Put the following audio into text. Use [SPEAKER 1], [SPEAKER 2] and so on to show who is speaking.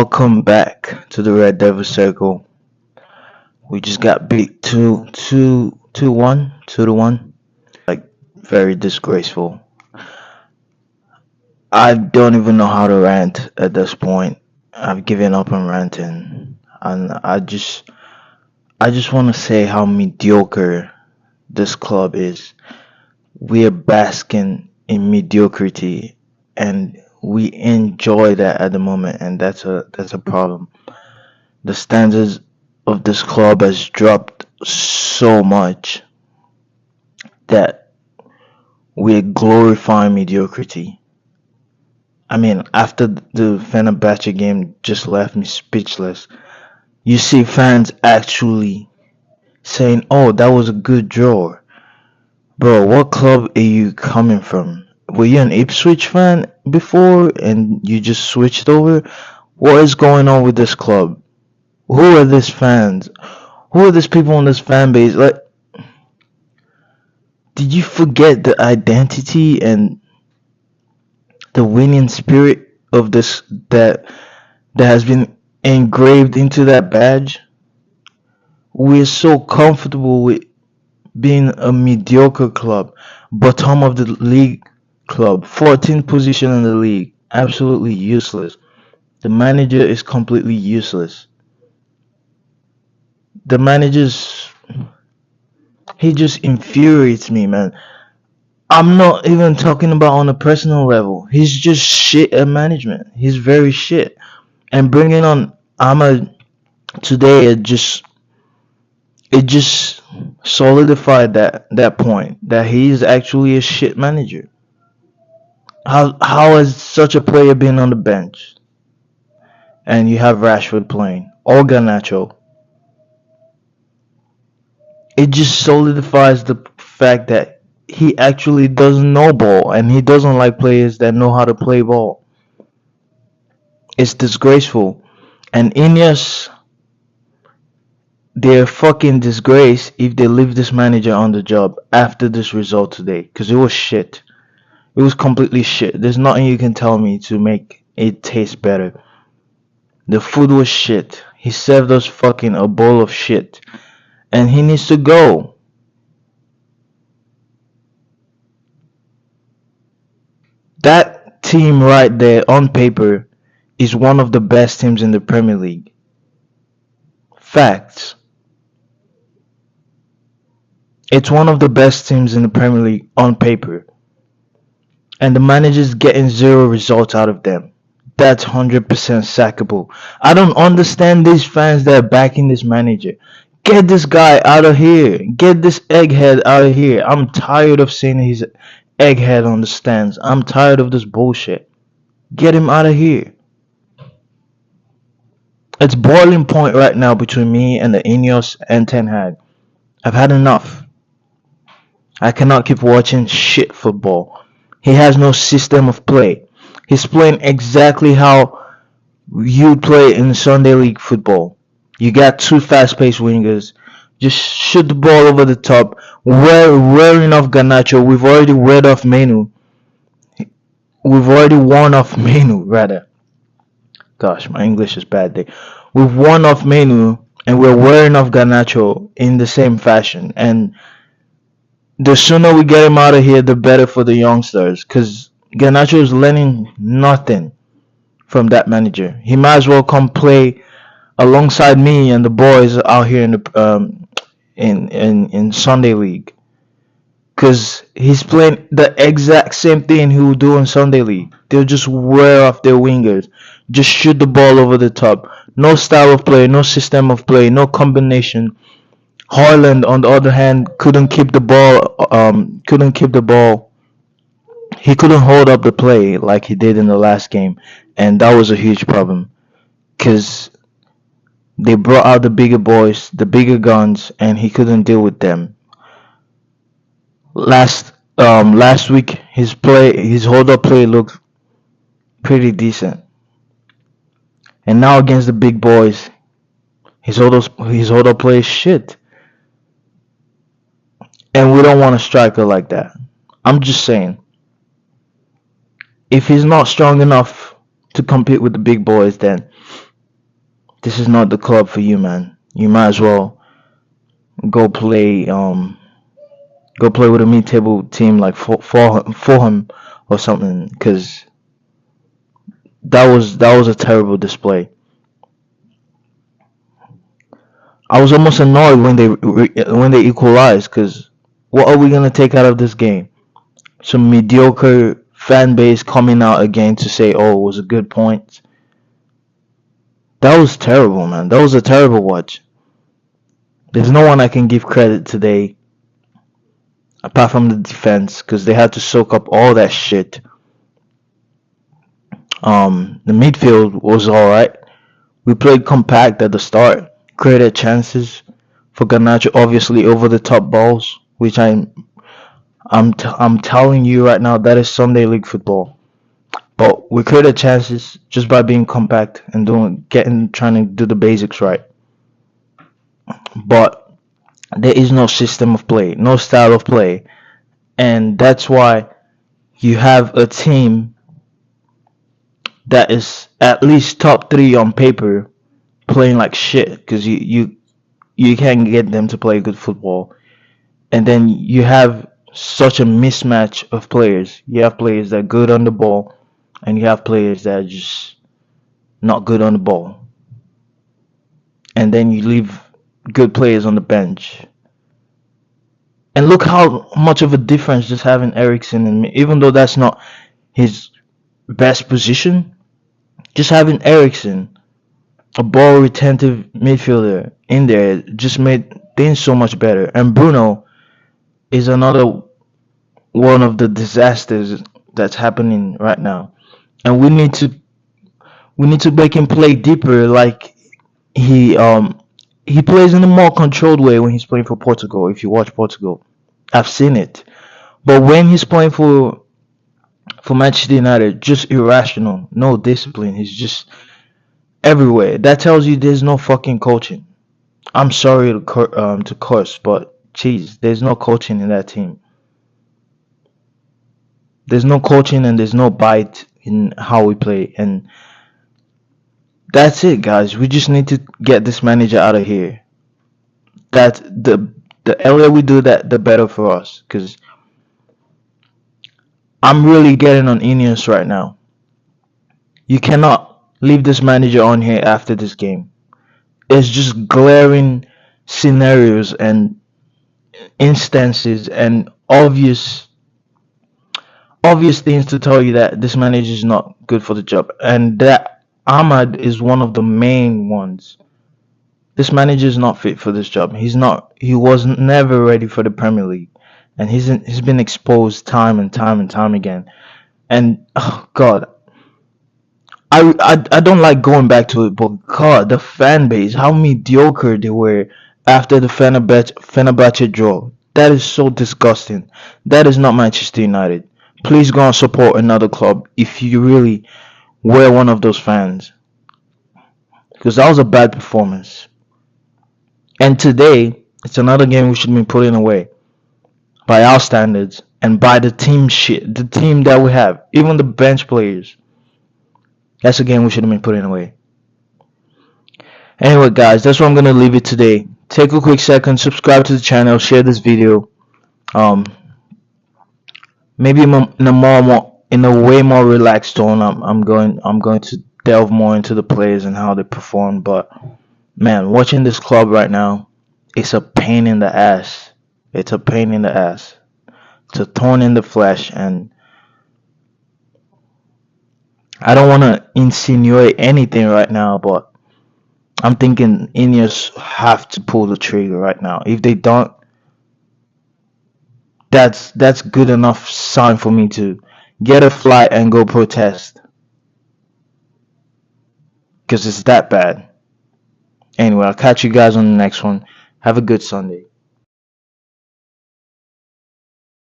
[SPEAKER 1] Welcome back to the Red Devil Circle. We just got beat 2-1. Like, very disgraceful. I don't even know how to rant at this point. I've given up on ranting, and I just want to say how mediocre this club is. We are basking in mediocrity, and we enjoy that at the moment, and that's a problem. The standards of this club has dropped so much that we're glorifying mediocrity. I mean, after the Fenerbahce game just left me speechless. You see fans actually saying, "Oh, that was a good draw." Bro, what club are you coming from? Were you an Ipswich fan before and you just switched over? What is going on with this club? Who are these fans? Who are these people in this fan base? Like, did you forget the identity and the winning spirit of this that has been engraved into that badge? We're so comfortable with being a mediocre club, bottom of the league club, 14th position in the league, absolutely useless. The manager is completely useless. The manager's he just infuriates me, man. I'm not even talking about on a personal level. He's just shit at management. He's very shit. And bringing on Ahmad today, it just solidified that point that he's actually a shit manager. How has such a player been on the bench and you have Rashford playing or Garnacho? It just solidifies the fact that he actually doesn't know ball and he doesn't like players that know how to play ball. It's disgraceful. And Ineos, they're fucking disgrace if they leave this manager on the job after this result today. Because it was shit. It was completely shit. There's nothing you can tell me to make it taste better. The food was shit. He served us fucking a bowl of shit. And he needs to go. That team right there on paper is one of the best teams in the Premier League. Facts. It's one of the best teams in the Premier League on paper. And the manager's getting zero results out of them. That's 100% sackable. I don't understand these fans that are backing this manager. Get this guy out of here. Get this egghead out of here. I'm tired of seeing his egghead on the stands. I'm tired of this bullshit. Get him out of here. It's boiling point right now between me and the Ineos and Ten Hag. I've had enough. I cannot keep watching shit football. He has no system of play. He's playing exactly how you play in Sunday League football. You got two fast-paced wingers. Just shoot the ball over the top. We're wearing off Garnacho. We've already weared off Menu. We've already worn off Menu, rather. Gosh, my English is bad there. We've worn off Menu and we're wearing off Garnacho in the same fashion. And the sooner we get him out of here, the better for the youngsters. Because Garnacho is learning nothing from that manager. He might as well come play alongside me and the boys out here in the in Sunday League. Because he's playing the exact same thing he will do in Sunday League. They'll just wear off their wingers. Just shoot the ball over the top. No style of play, no system of play, no combination. Haaland, on the other hand, couldn't keep the ball. Couldn't keep the ball. He couldn't hold up the play like he did in the last game, and that was a huge problem. Cause they brought out the bigger boys, the bigger guns, and he couldn't deal with them. Last week his hold up play looked pretty decent, and now against the big boys, his hold up play is shit. And we don't want a striker like that. I'm just saying, if he's not strong enough to compete with the big boys, then This is not the club for you, man. You might as well go play go play with a mid-table team like Fulham or something, because that was a terrible display. I was almost annoyed when they equalized, because what are we gonna take out of this game? Some mediocre fan base coming out again to say, "Oh, it was a good point." That was terrible, man. That was a terrible watch. There's no one I can give credit today apart from the defense, because they had to soak up all that shit. The midfield was all right. We played compact at the start, created chances for Garnacho, obviously over the top balls, which I'm telling you right now, that is Sunday league football. But we created chances just by being compact and trying to do the basics right. But there is no system of play, no style of play, and that's why you have a team that is at least top three on paper playing like shit, because you can't get them to play good football. And then you have such a mismatch of players. You have players that are good on the ball, and you have players that are just not good on the ball. And then you leave good players on the bench. And look how much of a difference just having Ericsson and me, even though that's not his best position, just having Ericsson, a ball retentive midfielder, in there just made things so much better. And Bruno is another one of the disasters that's happening right now. And we need to make him play deeper, like he he plays in a more controlled way when he's playing for Portugal. If you watch Portugal, I've seen it. But when he's playing for Manchester United, just irrational, no discipline. He's just everywhere. That tells you there's no fucking coaching. I'm sorry to curse, but jeez, there's no coaching in that team. There's no coaching and there's no bite in how we play, and that's it, guys. We just need to get this manager out of here. That the earlier we do that, the better for us. Cause I'm really getting on Ineos right now. You cannot leave this manager on here after this game. It's just glaring scenarios and instances and obvious things to tell you that this manager is not good for the job, and that Ahmad is one of the main ones. This manager is not fit for this job. He's not. He was never ready for the Premier League, and he's been exposed time and time and time again. And oh God, I don't like going back to it, but God, the fan base, how mediocre they were after the Fenerbahce draw. That is so disgusting. That is not Manchester United. Please go and support another club if you really were one of those fans, because that was a bad performance. And today, it's another game we should be putting away by our standards and by the team that we have, even the bench players. That's a game we should have been putting away. Anyway, guys, that's where I'm gonna leave it today. Take a quick second, subscribe to the channel, share this video. Um, Maybe in a way more relaxed tone. I'm going to delve more into the players and how they perform. But man, watching this club right now, it's a pain in the ass. It's a pain in the ass. It's a thorn in the flesh, and I don't want to insinuate anything right now, but I'm thinking Ineos have to pull the trigger right now. If they don't, that's good enough sign for me to get a flight and go protest, because it's that bad. Anyway, I'll catch you guys on the next one. Have a good Sunday.